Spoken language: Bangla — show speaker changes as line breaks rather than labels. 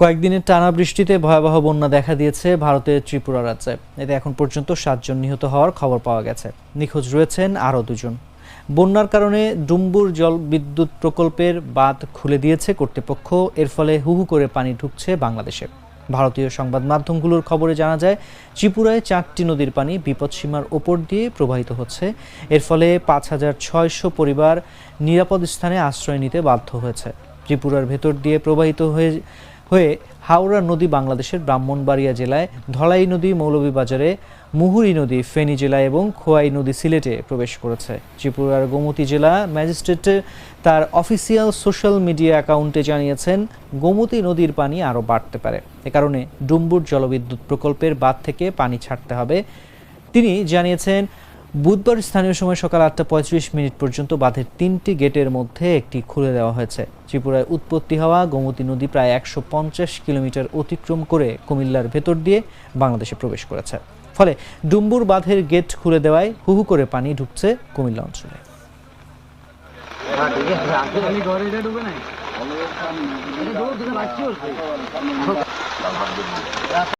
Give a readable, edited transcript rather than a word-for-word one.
কয়েকদিনের টানা বৃষ্টিতে ভয়াবহ বন্যা দেখা দিয়েছে ভারতের ত্রিপুরা রাজ্যে। এতে এখন পর্যন্ত 7 জন নিহত হওয়ার খবর পাওয়া গেছে। নিখোঁজ রয়েছেন আরও 2 জন। বন্যার কারণে ডুম্বুর জল বিদ্যুৎ প্রকল্পের বাঁধ খুলে দিয়েছে কর্তৃপক্ষ। এর ফলে হুহু করে পানি ঢুকছে বাংলাদেশে। ভারতীয় সংবাদ মাধ্যমগুলোর খবরে জানা যায়, ত্রিপুরায় 4টি নদীর পানি বিপদসীমার ওপর দিয়ে প্রবাহিত হচ্ছে। এর ফলে 5,600 পরিবার নিরাপদ স্থানে আশ্রয় নিতে বাধ্য হয়েছে। ত্রিপুরার ভেতর দিয়ে প্রবাহিত হয়ে হাওড়া নদী বাংলাদেশের ব্রাহ্মণবাড়িয়া জেলায়, ধলাই নদী মৌলভীবাজারে, মুহুরী নদী ফেনী জেলায় এবং খোয়াই নদী সিলেটে প্রবেশ করেছে। ত্রিপুরার গোমতী জেলা ম্যাজিস্ট্রেট তার অফিসিয়াল সোশ্যাল মিডিয়া অ্যাকাউন্টে জানিয়েছেন, গোমতী নদীর পানি আরও বাড়তে পারে। এ কারণে ডুম্বুর জলবিদ্যুৎ প্রকল্পের বাঁধ থেকে পানি ছাড়তে হবে। তিনি জানিয়েছেন, বুধবার স্থানীয় সময় সকাল 8:35 পর্যন্ত বাঁধের 3টি গেটের মধ্যে একটি খুলে দেওয়া হয়েছে। ত্রিপুরায় উৎপত্তি হওয়া গোমতী নদী প্রায় 150 কিলোমিটার অতিক্রম করে কুমিল্লার ভেতর দিয়ে বাংলাদেশে প্রবেশ করেছে। ফলে ডুম্বুর বাঁধের গেট খুলে দেওয়ায় হুহু করে পানি ঢুকছে কুমিল্লা অঞ্চলে।